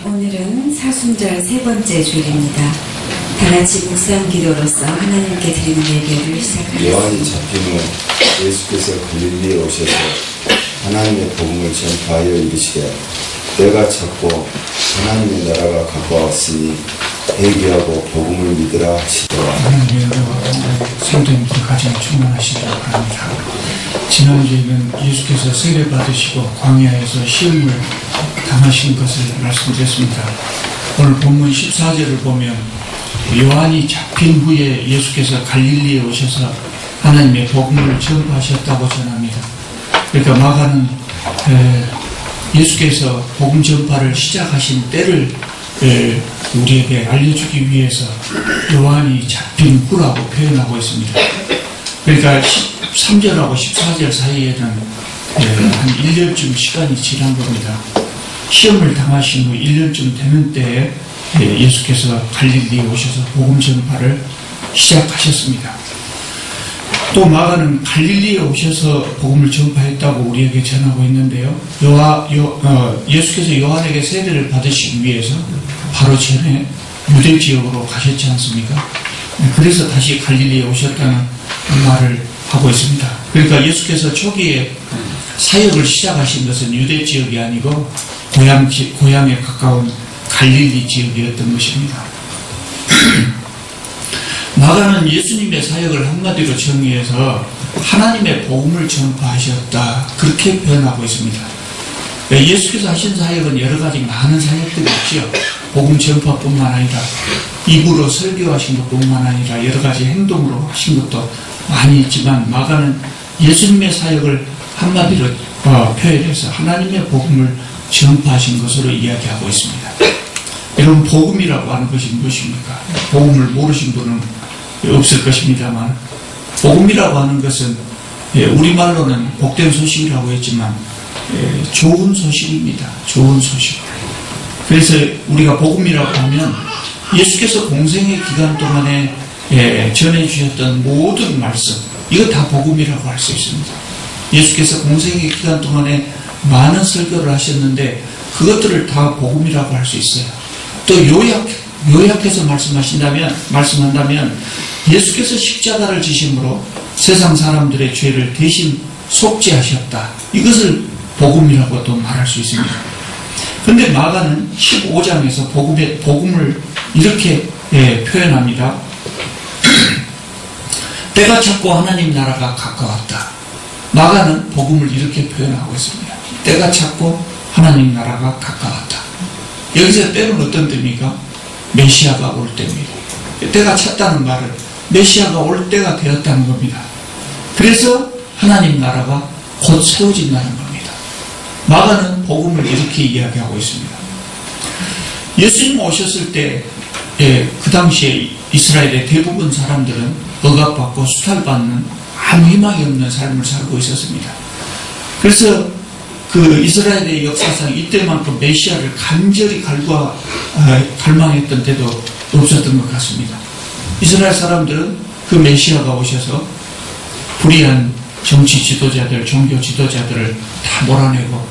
오늘은 사순절 세 번째 주일입니다. 다같이 묵상 기도로서 하나님께 드리는 예배를 시작합니다. 요한이 잡힌 후 예수께서 갈릴리에 오셔서 하나님의 복음을 전파하여 이르시되 때가 찼고 하나님의 나라가 가까웠으니 회개하고 복음을 믿으라 하시더라. 하나님의 은혜와 성도님들 가정 충만하시기를 바랍니다. 지난주에는 예수께서 세례 받으시고 광야에서 시험을 당하신 것을 말씀드렸습니다. 오늘 본문 14절을 보면 요한이 잡힌 후에 예수께서 갈릴리에 오셔서 하나님의 복음을 전파하셨다고 전합니다. 그러니까 마가는 예수께서 복음 전파를 시작하신 때를 우리에게 알려주기 위해서 요한이 잡힌 후라고 표현하고 있습니다. 그러니까 3절하고 14절 사이에는 한 1년쯤 시간이 지난 겁니다. 시험을 당하신 후 1년쯤 되는 때에 예수께서 갈릴리에 오셔서 복음 전파를 시작하셨습니다. 또 마가는 갈릴리에 오셔서 복음을 전파했다고 우리에게 전하고 있는데요. 예수께서 요한에게 세례를 받으시기 위해서 바로 전에 유대 지역으로 가셨지 않습니까? 그래서 다시 갈릴리에 오셨다는 말을 하고 있습니다. 그러니까 예수께서 초기에 사역을 시작하신 것은 유대 지역이 아니고 고향에 가까운 갈릴리 지역이었던 것입니다. 마가는 예수님의 사역을 한마디로 정의해서 하나님의 복음을 전파하셨다, 그렇게 표현하고 있습니다. 예수께서 하신 사역은 여러 가지 많은 사역들이 있죠. 복음 전파뿐만 아니라 입으로 설교하신 것뿐만 아니라 여러 가지 행동으로 하신 것도 많이 있지만 마가는 예수님의 사역을 한마디로 표현해서 하나님의 복음을 전파하신 것으로 이야기하고 있습니다. 여러분, 복음이라고 하는 것이 무엇입니까? 복음을 모르신 분은 없을 것입니다만, 복음이라고 하는 것은 우리말로는 복된 소식이라고 했지만 좋은 소식입니다. 좋은 소식. 그래서 우리가 복음이라고 하면 예수께서 공생의 기간 동안에 전해주셨던 모든 말씀, 이거 다 복음이라고 할 수 있습니다. 예수께서 공생의 기간 동안에 많은 설교를 하셨는데 그것들을 다 복음이라고 할 수 있어요. 또 요약해서 말씀한다면 예수께서 십자가를 지심으로 세상 사람들의 죄를 대신 속죄하셨다, 이것을 복음이라고 또 말할 수 있습니다. 그런데 마가는 15장에서 복음을 이렇게 표현합니다. 때가 찼고 하나님 나라가 가까웠다. 마가는 복음을 이렇게 표현하고 있습니다. 때가 찼고 하나님 나라가 가까웠다. 여기서 때는 어떤 때입니까? 메시아가 올 때입니다. 때가 찼다는 말은 메시아가 올 때가 되었다는 겁니다. 그래서 하나님 나라가 곧 세워진다는 겁니다. 마가는 복음을 이렇게 이야기하고 있습니다. 예수님 오셨을 때 그 당시에 이스라엘의 대부분 사람들은 억압받고 수탈받는 아무 희망이 없는 삶을 살고 있었습니다. 그래서 그 이스라엘의 역사상 이때만큼 메시아를 간절히 갈망했던 때도 없었던 것 같습니다. 이스라엘 사람들은 그 메시아가 오셔서 불의한 정치 지도자들, 종교 지도자들을 다 몰아내고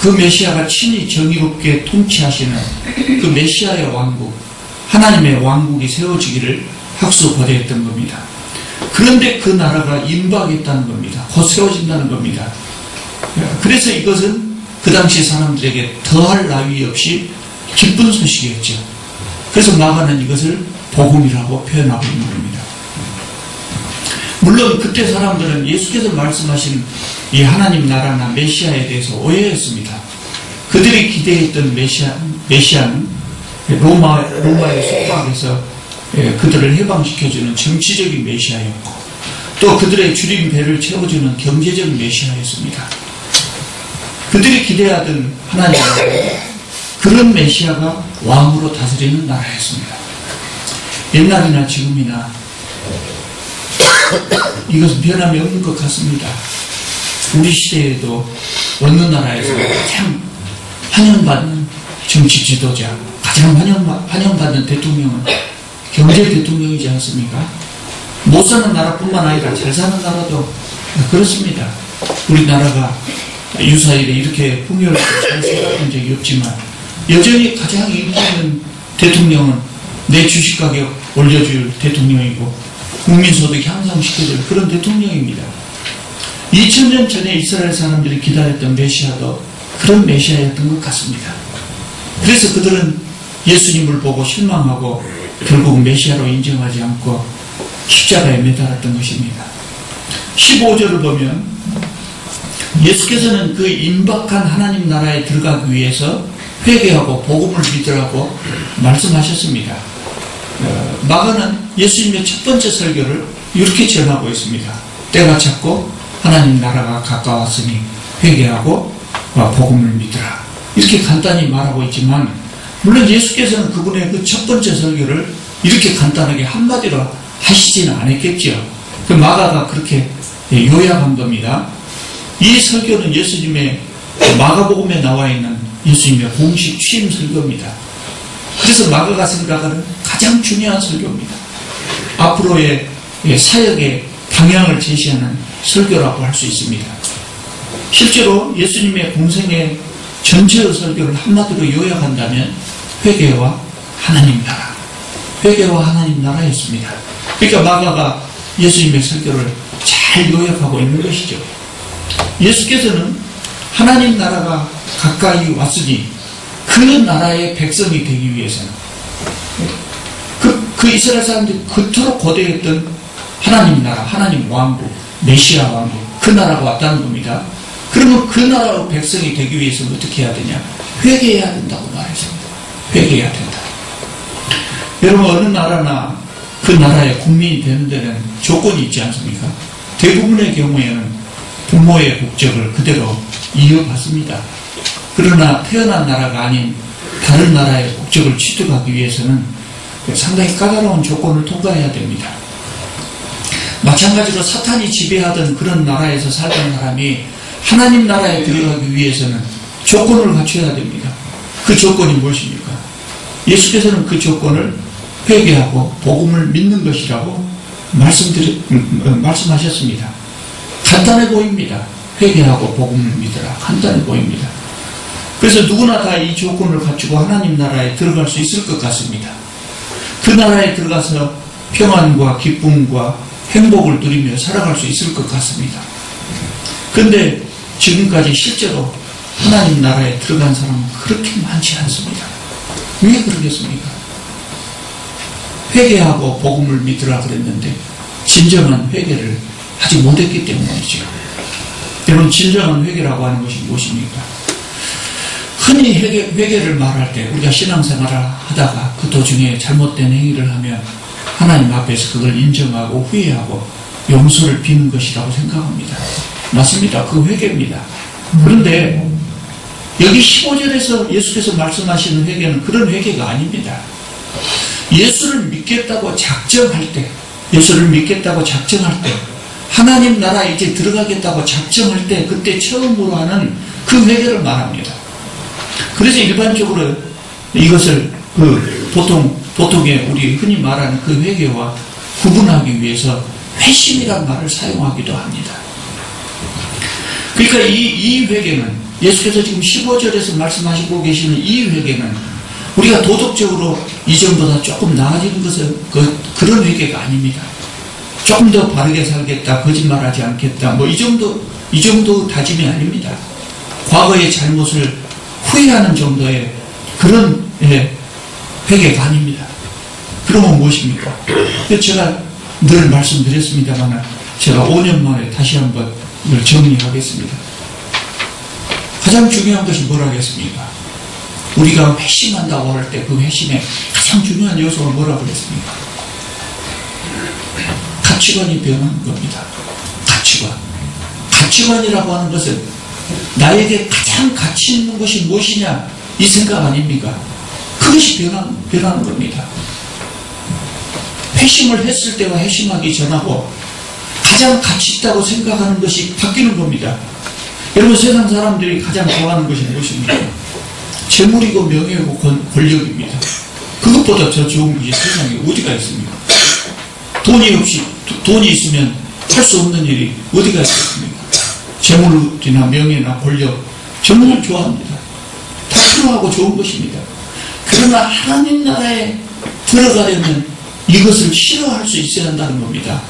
그 메시아가 친히 정의롭게 통치하시는 그 메시아의 왕국, 하나님의 왕국이 세워지기를 학수고대했던 겁니다. 그런데 그 나라가 임박했다는 겁니다. 곧 세워진다는 겁니다. 그래서 이것은 그 당시 사람들에게 더할 나위 없이 기쁜 소식이었죠. 그래서 마가는 이것을 복음이라고 표현하고 있는 겁니다. 물론 그때 사람들은 예수께서 말씀하신 이 하나님 나라나 메시아에 대해서 오해했습니다. 그들이 기대했던 메시아는 로마의 속박에서 그들을 해방시켜주는 정치적인 메시아였고 또 그들의 줄인 배를 채워주는 경제적 메시아였습니다. 그들이 기대하던 하나님 나라, 그런 메시아가 왕으로 다스리는 나라였습니다. 옛날이나 지금이나 이것은 변함이 없는 것 같습니다. 우리 시대에도 어느 나라에서 가장 환영받는 정치 지도자, 가장 환영받는 대통령은 경제 대통령이지 않습니까? 못 사는 나라뿐만 아니라 잘 사는 나라도 그렇습니다. 우리나라가 유사일에 이렇게 풍요롭게 잘 살아본 적이 없지만 여전히 가장 인기 있는 대통령은 내 주식 가격 올려줄 대통령이고 국민소득 향상시켜줄 그런 대통령입니다. 2000년 전에 이스라엘 사람들이 기다렸던 메시아도 그런 메시아였던 것 같습니다. 그래서 그들은 예수님을 보고 실망하고 결국 메시아로 인정하지 않고 십자가에 매달았던 것입니다. 15절을 보면 예수께서는 그 임박한 하나님 나라에 들어가기 위해서 회개하고 복음을 믿으라고 말씀하셨습니다. 마가는 예수님의 첫 번째 설교를 이렇게 전하고 있습니다. 때가 찼고 하나님 나라가 가까웠으니 회개하고 복음을 믿으라. 이렇게 간단히 말하고 있지만 물론 예수께서는 그분의 그 첫 번째 설교를 이렇게 간단하게 한마디로 하시지는 않았겠죠. 그 마가가 그렇게 요약한 겁니다. 이 설교는 예수님의 마가복음에 나와 있는 예수님의 공식 취임 설교입니다. 그래서 마가가 생각하는 가장 중요한 설교입니다. 앞으로의 사역의 방향을 제시하는 설교라고 할 수 있습니다. 실제로 예수님의 공생의 전체의 설교를 한마디로 요약한다면 회개와 하나님 나라, 회개와 하나님 나라였습니다. 그러니까 마가가 예수님의 설교를 잘 요약하고 있는 것이죠. 예수께서는 하나님 나라가 가까이 왔으니 그 나라의 백성이 되기 위해서는 그 이스라엘 사람들이 그토록 고대했던 하나님 나라, 하나님 왕국, 메시아 왕국, 그 나라가 왔다는 겁니다. 그러면 그 나라의 백성이 되기 위해서는 어떻게 해야 되냐? 회개해야 된다고 말했습니다. 회개해야 된다. 여러분, 어느 나라나 그 나라의 국민이 되는 데는 조건이 있지 않습니까? 대부분의 경우에는 부모의 국적을 그대로 이어받습니다. 그러나 태어난 나라가 아닌 다른 나라의 국적을 취득하기 위해서는 상당히 까다로운 조건을 통과해야 됩니다. 마찬가지로 사탄이 지배하던 그런 나라에서 살던 사람이 하나님 나라에 들어가기 위해서는 조건을 갖춰야 됩니다. 그 조건이 무엇입니까? 예수께서는 그 조건을 회개하고 복음을 믿는 것이라고 말씀하셨습니다. 간단해 보입니다. 회개하고 복음을 믿으라. 간단해 보입니다. 그래서 누구나 다 이 조건을 갖추고 하나님 나라에 들어갈 수 있을 것 같습니다. 그 나라에 들어가서 평안과 기쁨과 행복을 누리며 살아갈 수 있을 것 같습니다. 그런데 지금까지 실제로 하나님 나라에 들어간 사람은 그렇게 많지 않습니다. 왜 그러겠습니까? 회개하고 복음을 믿으라 그랬는데 진정한 회개를 하지 못했기 때문이죠. 여러분, 진정한 회개라고 하는 것이 무엇입니까? 흔히 회개를 말할 때 우리가 신앙생활을 하다가 그 도중에 잘못된 행위를 하면 하나님 앞에서 그걸 인정하고 후회하고 용서를 비는 것이라고 생각합니다. 맞습니다. 그 회개입니다. 그런데 여기 15절에서 예수께서 말씀하시는 회개는 그런 회개가 아닙니다. 예수를 믿겠다고 작정할 때, 하나님 나라에 이제 들어가겠다고 작정할 때, 그때 처음으로 하는 그 회개를 말합니다. 그래서 일반적으로 이것을 보통의 우리 흔히 말하는 그 회개와 구분하기 위해서 회심이라는 말을 사용하기도 합니다. 그러니까 이 회개는 예수께서 지금 15절에서 말씀하시고 계시는 이 회개는 우리가 도덕적으로 이전보다 조금 나아지는 것은 그런 회개가 아닙니다. 조금 더 바르게 살겠다, 거짓말하지 않겠다, 이 정도 다짐이 아닙니다. 과거의 잘못을 후회하는 정도의 그런 회개가 아닙니다. 그러면 무엇입니까? 제가 늘 말씀드렸습니다만 제가 5년 만에 다시 한번 이걸 정리하겠습니다. 가장 중요한 것이 뭐라겠습니까? 우리가 회심한다고 할 때 그 회심의 가장 중요한 요소가 뭐라고 그랬습니까? 가치관이 변하는 겁니다. 가치관이라고 하는 것은 나에게 가장 가치 있는 것이 무엇이냐, 이 생각 아닙니까? 그것이 변하는 겁니다. 회심을 했을 때와 회심하기 전하고 가장 가치 있다고 생각하는 것이 바뀌는 겁니다. 여러분, 세상 사람들이 가장 좋아하는 것이 무엇입니까? 재물이고 명예고 권력입니다. 그것보다 더 좋은 것이 세상에 어디가 있습니까? 돈이 있으면 할 수 없는 일이 어디가 있겠습니까? 재물이나 명예나 권력 정말 좋아합니다. 다 필요하고 좋은 것입니다. 그러나 하나님 나라에 들어가려면 이것을 싫어할 수 있어야 한다는 겁니다.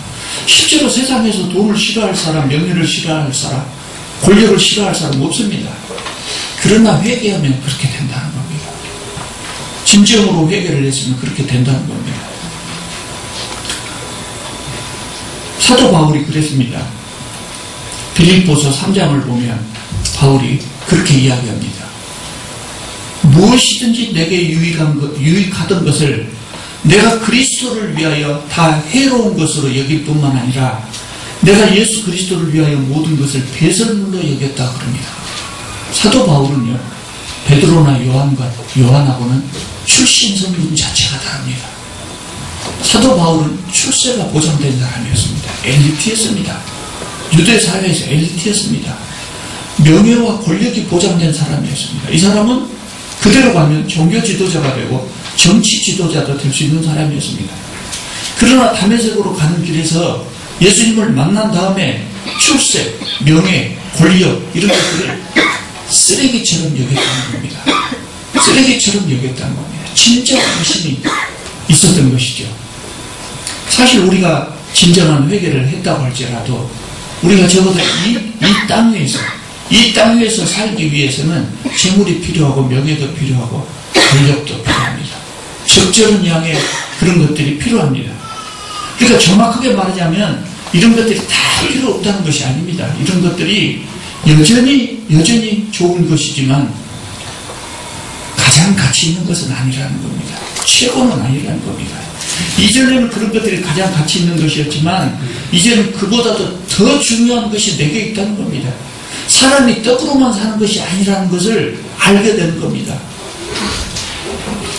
실제로 세상에서 돈을 싫어할 사람, 명예를 싫어할 사람, 권력을 싫어할 사람 없습니다. 그러나 회개하면 그렇게 된다는 겁니다. 진정으로 회개를 했으면 그렇게 된다는 겁니다. 사도 바울이 그랬습니다. 빌립보서 3장을 보면 바울이 그렇게 이야기합니다. 무엇이든지 내게 유익하던 것을 내가 그리스도를 위하여 다 해로운 것으로 여길 뿐만 아니라 내가 예수 그리스도를 위하여 모든 것을 배설물로 여겼다 그럽니다. 사도 바울은요, 베드로나 요한하고는 출신 성분 자체가 다릅니다. 사도 바울은 출세가 보장된 사람이었습니다. 엘리트였습니다. 유대 사회에서 엘리트였습니다. 명예와 권력이 보장된 사람이었습니다. 이 사람은 그대로 가면 종교 지도자가 되고 정치 지도자도 될 수 있는 사람이었습니다. 그러나 다메섹으로 가는 길에서 예수님을 만난 다음에 출세, 명예, 권력 이런 것들을 쓰레기처럼 여겼다는 겁니다. 쓰레기처럼 여겼다는 겁니다. 진짜 관심이 있었던 것이죠. 사실 우리가 진정한 회개를 했다고 할지라도 우리가 적어도 이 땅 위에서 살기 위해서는 재물이 필요하고 명예도 필요하고 권력도 필요합니다. 적절한 양의 그런 것들이 필요합니다. 그러니까 정확하게 말하자면 이런 것들이 다 필요 없다는 것이 아닙니다. 이런 것들이 여전히 좋은 것이지만 가장 가치 있는 것은 아니라는 겁니다. 최고는 아니라는 겁니다. 이전에는 그런 것들이 가장 가치 있는 것이었지만 이제는 그보다도 더 중요한 것이 내게 있다는 겁니다. 사람이 떡으로만 사는 것이 아니라는 것을 알게 되는 겁니다.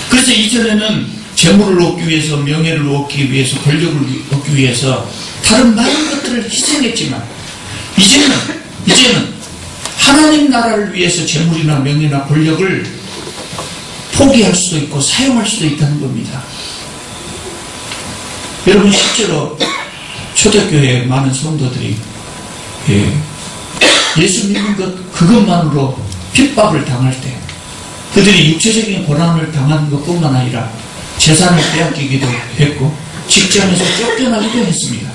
그래서 이전에는 재물을 얻기 위해서, 명예를 얻기 위해서, 권력을 얻기 위해서 다른 많은 것들을 희생했지만 이제는 하나님 나라를 위해서 재물이나 명예나 권력을 포기할 수도 있고 사용할 수도 있다는 겁니다. 여러분, 실제로 초대교회의 많은 성도들이 예수 믿는 그것만으로 핍박을 당할 때 그들이 육체적인 고난을 당하는 것뿐만 아니라 재산을 빼앗기기도 했고 직장에서 쫓겨나기도 했습니다.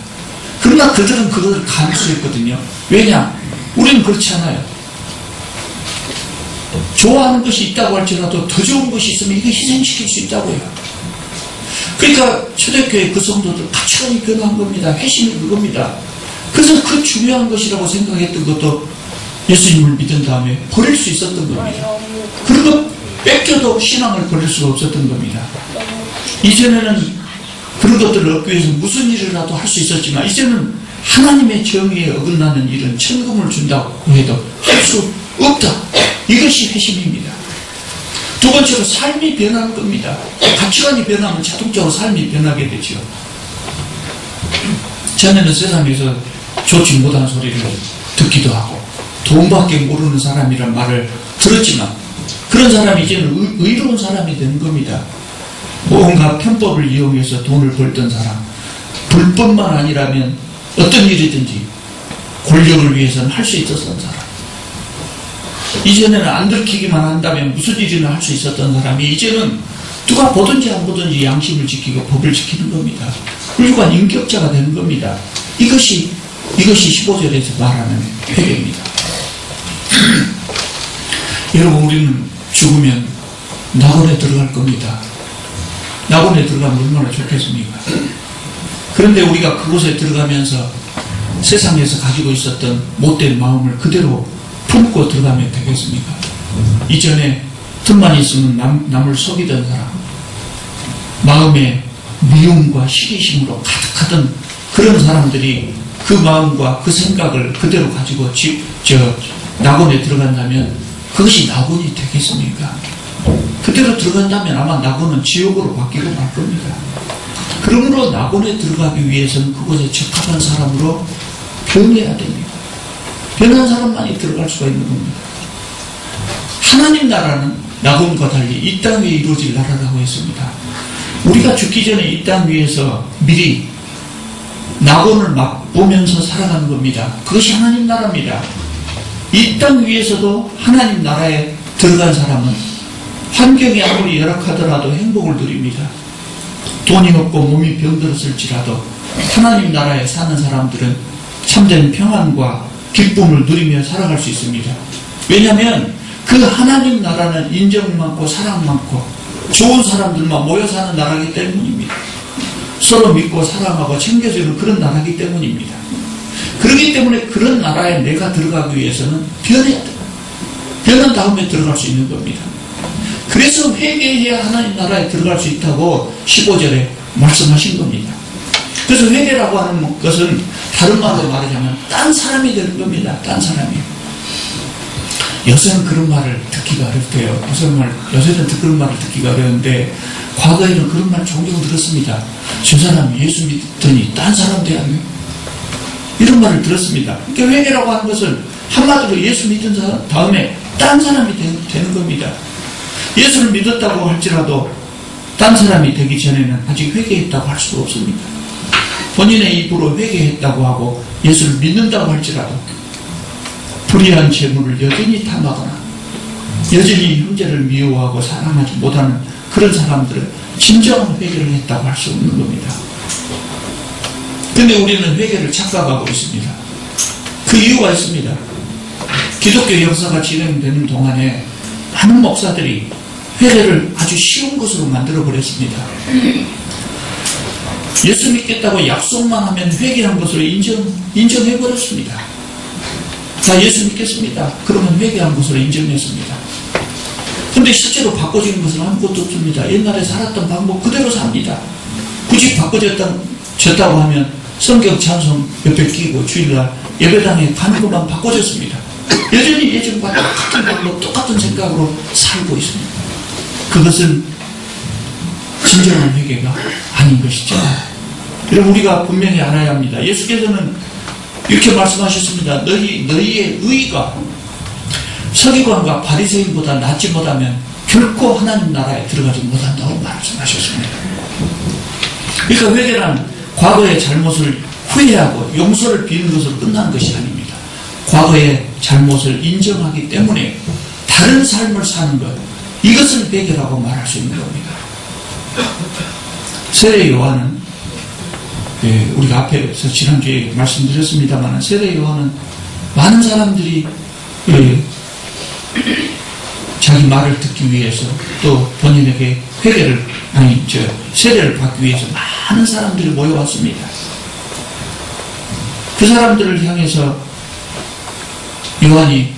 그러나 그들은 그것을 감수했거든요. 왜냐? 우리는 그렇지 않아요. 좋아하는 것이 있다고 할지라도 더 좋은 것이 있으면 이게 희생시킬 수 있다고요. 그러니까 초대교회 그 성도들 가치관이 변한 겁니다. 회심이 그겁니다. 그래서 그 중요한 것이라고 생각했던 것도 예수님을 믿은 다음에 버릴 수 있었던 겁니다. 그런 거 뺏겨도 신앙을 버릴 수가 없었던 겁니다. 이전에는 그런 것들을 얻기 위해서 무슨 일이라도 할 수 있었지만 이제는 하나님의 정의에 어긋나는 일은 천금을 준다고 해도 할 수 없다. 이것이 회심입니다. 두 번째로 삶이 변하는 겁니다. 가치관이 변하면 자동적으로 삶이 변하게 되죠. 전에는 세상에서 좋지 못한 소리를 듣기도 하고 돈밖에 모르는 사람이란 말을 들었지만 그런 사람이 이제는 의로운 사람이 되는 겁니다. 온갖 편법을 이용해서 돈을 벌던 사람, 불법만 아니라면 어떤 일이든지 권력을 위해서는 할 수 있었던 사람, 이전에는 안 들키기만 한다면 무슨 일이나 할 수 있었던 사람이 이제는 누가 보든지 안 보든지 양심을 지키고 법을 지키는 겁니다. 훌륭한 인격자가 되는 겁니다. 이것이 15절에서 말하는 회개입니다. 여러분, 우리는 죽으면 낙원에 들어갈 겁니다. 낙원에 들어가면 얼마나 좋겠습니까? 그런데 우리가 그곳에 들어가면서 세상에서 가지고 있었던 못된 마음을 그대로 품고 들어가면 되겠습니까? 이전에 틈만 있으면 남을 속이던 사람, 마음에 미움과 시기심으로 가득하던 그런 사람들이 그 마음과 그 생각을 그대로 가지고 낙원에 들어간다면 그것이 낙원이 되겠습니까? 그대로 들어간다면 아마 낙원은 지옥으로 바뀌고 말 겁니다. 그러므로 낙원에 들어가기 위해서는 그곳에 적합한 사람으로 변해야 됩니다. 변한 사람만이 들어갈 수가 있는 겁니다. 하나님 나라는 낙원과 달리 이 땅 위에 이루어질 나라라고 했습니다. 우리가 죽기 전에 이 땅 위에서 미리 낙원을 맛보면서 살아가는 겁니다. 그것이 하나님 나라입니다. 이 땅 위에서도 하나님 나라에 들어간 사람은 환경이 아무리 열악하더라도 행복을 누립니다. 돈이 없고 몸이 병들었을지라도 하나님 나라에 사는 사람들은 참된 평안과 기쁨을 누리며 살아갈 수 있습니다. 왜냐하면 그 하나님 나라는 인정 많고 사랑 많고 좋은 사람들만 모여 사는 나라이기 때문입니다. 서로 믿고 사랑하고 챙겨주는 그런 나라이기 때문입니다. 그렇기 때문에 그런 나라에 내가 들어가기 위해서는 변해야 돼요. 변한 다음에 들어갈 수 있는 겁니다. 그래서 회개해야 하나님 나라에 들어갈 수 있다고 15절에 말씀하신 겁니다. 그래서 회개라고 하는 것은 다른 말로 말하자면 딴 사람이 되는 겁니다. 딴 사람이. 요새는 그런 말을 듣기가 어렵대요. 요새는 그런 말을 듣기가 어려운데 과거에는 그런 말 종종 들었습니다. 저 사람이 예수 믿더니 딴 사람 되었네. 이런 말을 들었습니다. 그러니까 회개라고 하는 것은 한마디로 예수 믿은 사람 다음에 딴 사람이 되는 겁니다. 예수를 믿었다고 할지라도 딴 사람이 되기 전에는 아직 회개했다고 할 수가 없습니다. 본인의 입으로 회개했다고 하고 예수를 믿는다고 할지라도 불의한 재물을 여전히 탐하거나 여전히 형제를 미워하고 사랑하지 못하는 그런 사람들은 진정한 회개를 했다고 할 수 없는 겁니다. 근데 우리는 회개를 착각하고 있습니다. 그 이유가 있습니다. 기독교 역사가 진행되는 동안에 많은 목사들이 회개를 아주 쉬운 것으로 만들어버렸습니다. 예수 믿겠다고 약속만 하면 회개한 것으로 인정해버렸습니다. 자, 예수 믿겠습니다. 그러면 회개한 것으로 인정했습니다. 근데 실제로 바꿔지는 것은 아무것도 없습니다. 옛날에 살았던 방법 그대로 삽니다. 굳이 바꿔졌다고 하면 성경 찬송 옆에 끼고 주일날 예배당에 가는 것만 바꿔졌습니다. 여전히 예전과 똑같은 방법, 똑같은 생각으로 살고 있습니다. 그것은 진정한 회개가 아닌 것이죠. 여러분, 우리가 분명히 알아야 합니다. 예수께서는 이렇게 말씀하셨습니다. 너희의 의가 서기관과 바리새인보다 낫지 못하면 결코 하나님 나라에 들어가지 못한다고 말씀하셨습니다. 그러니까 회개란 과거의 잘못을 후회하고 용서를 비는 것으로 끝나는 것이 아닙니다. 과거의 잘못을 인정하기 때문에 다른 삶을 사는 것, 이것을 회개라고 말할 수 있는 겁니다. 세례 요한은 우리가 앞에서 지난주에 말씀드렸습니다만 세례 요한은 많은 사람들이 자기 말을 듣기 위해서 또 본인에게 세례를 받기 위해서 많은 사람들이 모여왔습니다. 그 사람들을 향해서 요한이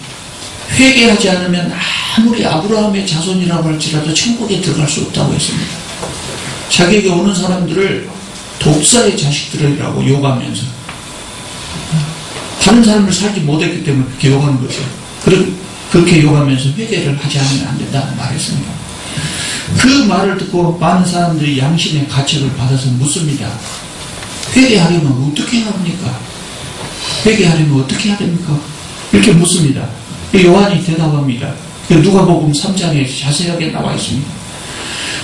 회개하지 않으면 아무리 아브라함의 자손이라고 할지라도 천국에 들어갈 수 없다고 했습니다. 자기에게 오는 사람들을 독사의 자식들이라고 욕하면서 다른 삶을 살지 못했기 때문에 그렇게 욕하는 거죠. 그렇게 욕하면서 회개를 하지 않으면 안 된다고 말했습니다. 그 말을 듣고 많은 사람들이 양심의 가책을 받아서 묻습니다. 회개하려면 어떻게 합니까? 회개하려면 어떻게 해야 됩니까? 이렇게 묻습니다. 요한이 대답합니다. 누가복음 3장에 자세하게 나와 있습니다.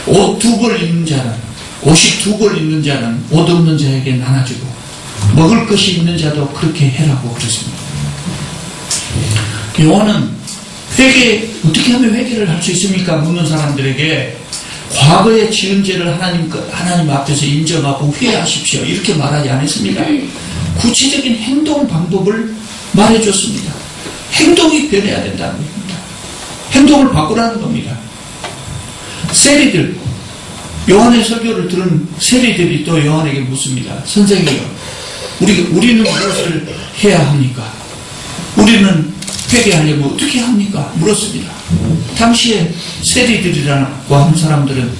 옷 2벌 입는 자는, 옷이 2벌 입는 자는 옷 없는 자에게 나눠주고 먹을 것이 있는 자도 그렇게 해라고 그랬습니다. 요한은 어떻게 하면 회개를 할 수 있습니까? 묻는 사람들에게 과거에 지은 죄를 하나님 앞에서 인정하고 회개하십시오. 이렇게 말하지 않았습니다. 구체적인 행동 방법을 말해줬습니다. 행동이 변해야 된다는 겁니다. 행동을 바꾸라는 겁니다. 세리들, 요한의 설교를 들은 세리들이 또 요한에게 묻습니다. 선생님이요, 우리는 무엇을 해야 합니까? 우리는 회개하려면 어떻게 합니까? 물었습니다. 당시에 세리들이라고 하는 사람들은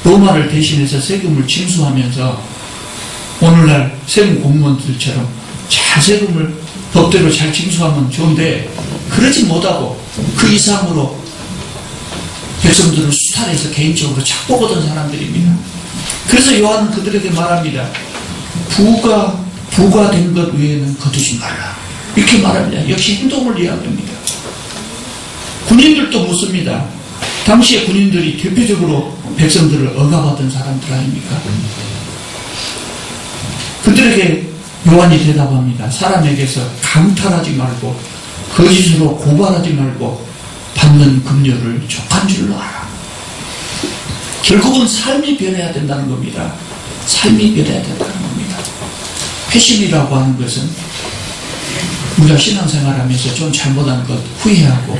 로마를 대신해서 세금을 징수하면서 오늘날 세금 공무원들처럼 잘 세금을 법대로 잘 징수하면 좋은데 그러지 못하고 그 이상으로 백성들을 수탈해서 개인적으로 착복하던 사람들입니다. 그래서 요한은 그들에게 말합니다. 부가 된 것 외에는 거두지 말라. 이렇게 말합니다. 역시 행동을 이야기합니다. 군인들도 묻습니다. 당시에 군인들이 대표적으로 백성들을 억압하던 사람들 아닙니까? 그들에게 요한이 대답합니다. 사람에게서 강탈하지 말고 거짓으로 고발하지 말고 받는 급료를 족한 줄로 알아. 결국은 삶이 변해야 된다는 겁니다. 삶이 변해야 된다는 겁니다. 회심이라고 하는 것은 우리가 신앙생활하면서 좀 잘못한 것 후회하고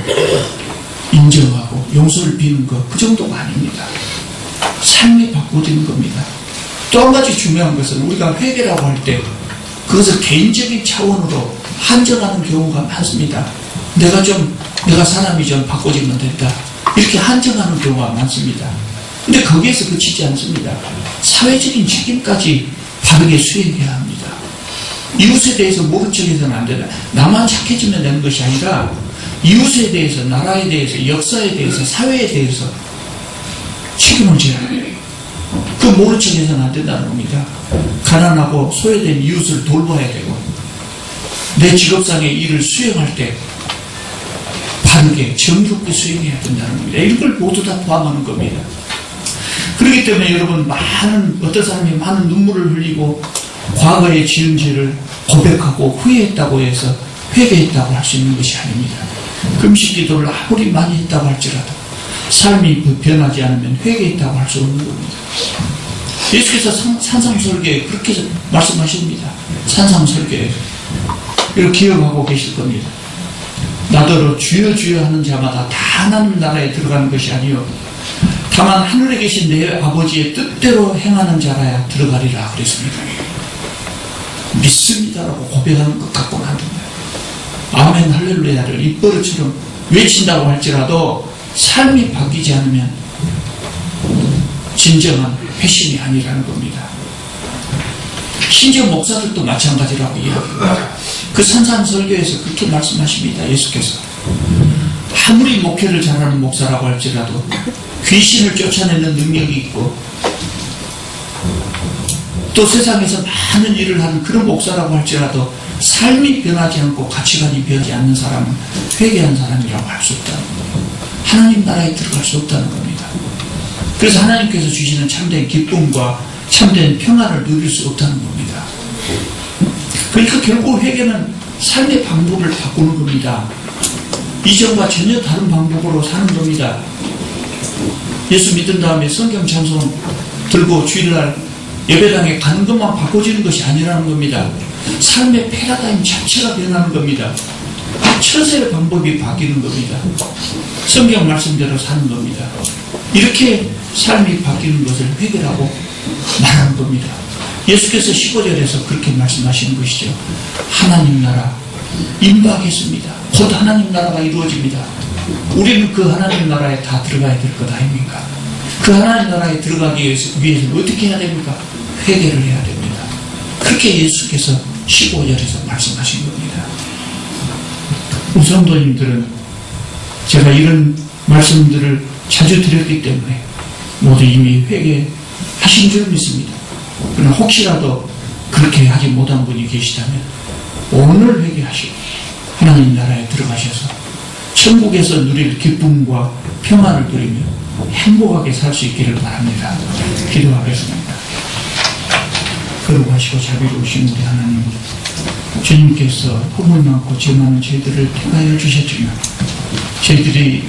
인정하고 용서를 비는 것, 그 정도가 아닙니다. 삶이 바꿔지는 겁니다. 또 한 가지 중요한 것은 우리가 회개라고 할 때 그것을 개인적인 차원으로 한정하는 경우가 많습니다. 내가 사람이 좀 바꿔지면 된다, 이렇게 한정하는 경우가 많습니다. 근데 거기에서 그치지 않습니다. 사회적인 책임까지 바르게 수행해야 합니다. 이웃에 대해서 모른 척해서는 안 된다. 나만 착해지면 되는 것이 아니라 이웃에 대해서, 나라에 대해서, 역사에 대해서, 사회에 대해서 책임을 져야 해요. 그 모른 척해서는 안 된다는 겁니다. 가난하고 소외된 이웃을 돌봐야 되고, 내 직업상의 일을 수행할 때 바르게 정의롭게 수행해야 된다는 겁니다. 이걸 모두 다 포함하는 겁니다. 그렇기 때문에 여러분, 어떤 사람이 많은 눈물을 흘리고 과거에 지은 죄를 고백하고 후회했다고 해서 회개했다고 할 수 있는 것이 아닙니다. 금식 기도를 아무리 많이 했다고 할지라도 삶이 변하지 않으면 회개했다고 할 수 없는 겁니다. 예수께서 산상설교에 그렇게 말씀하십니다. 산상설교에서 이렇게 기억하고 계실 겁니다. 나더러 주여 주여 하는 자마다 다 하나님 나라에 들어가는 것이 아니요 다만 하늘에 계신 내 아버지의 뜻대로 행하는 자라야 들어가리라 그랬습니다. 믿습니다라고 고백하는 것 갖고는 안 됩니다. 아멘 할렐루야를 입버릇처럼 외친다고 할지라도 삶이 바뀌지 않으면 진정한 회심이 아니라는 겁니다. 심지어 목사들도 마찬가지라고 이야기합니다. 그 산상설교에서 그렇게 말씀하십니다. 예수께서 아무리 목회를 잘하는 목사라고 할지라도 귀신을 쫓아내는 능력이 있고 또 세상에서 많은 일을 하는 그런 목사라고 할지라도 삶이 변하지 않고 가치관이 변하지 않는 사람은 회개한 사람이라고 할 수 없다는 겁니다. 하나님 나라에 들어갈 수 없다는 겁니다. 그래서 하나님께서 주시는 참된 기쁨과 참된 평안을 누릴 수 없다는 겁니다. 그러니까 결국 회개는 삶의 방법을 바꾸는 겁니다. 이전과 전혀 다른 방법으로 사는 겁니다. 예수 믿은 다음에 성경 찬송 들고 주일날 예배당에 가는 것만 바꿔지는 것이 아니라는 겁니다. 삶의 패러다임 자체가 변하는 겁니다. 처세의 방법이 바뀌는 겁니다. 성경 말씀대로 사는 겁니다. 이렇게 삶이 바뀌는 것을 회개라고 말하는 겁니다. 예수께서 15절에서 그렇게 말씀하시는 것이죠. 하나님 나라 임박했습니다. 곧 하나님 나라가 이루어집니다. 우리는 그 하나님 나라에 다 들어가야 될 것 아닙니까? 그 하나님 나라에 들어가기 위해서는 어떻게 해야 됩니까? 회개를 해야 됩니다. 그렇게 예수께서 15절에서 말씀하신 겁니다. 우리 성도님들은 제가 이런 말씀들을 자주 드렸기 때문에 모두 이미 회개하신 줄 믿습니다. 그러나 혹시라도 그렇게 하지 못한 분이 계시다면 오늘 회개하시고 하나님 나라에 들어가셔서 천국에서 누릴 기쁨과 평안을 누리며 행복하게 살 수 있기를 바랍니다. 기도하겠습니다. 거룩하시고 자비로우신 우리 하나님, 주님께서 허물 많고 죄 많은 저희들을 택하여 주셨지만 저희들이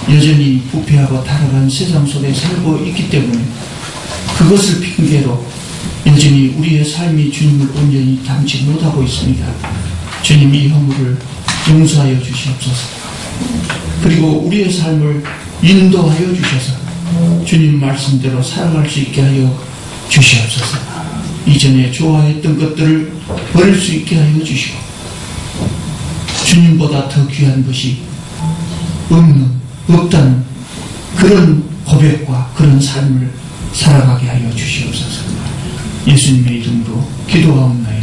여전히 부패하고 타락한 세상 속에 살고 있기 때문에 그것을 핑계로 여전히 우리의 삶이 주님을 온전히 닮지 못하고 있습니다. 주님, 이 허물을 용서하여 주시옵소서. 그리고 우리의 삶을 인도하여 주셔서 주님 말씀대로 살아갈 수 있게 하여 주시옵소서. 이전에 좋아했던 것들을 버릴 수 있게 하여 주시고 주님보다 더 귀한 것이 없다는 그런 고백과 그런 삶을 살아가게 하여 주시옵소서. 예수님의 이름으로 기도하옵나이다.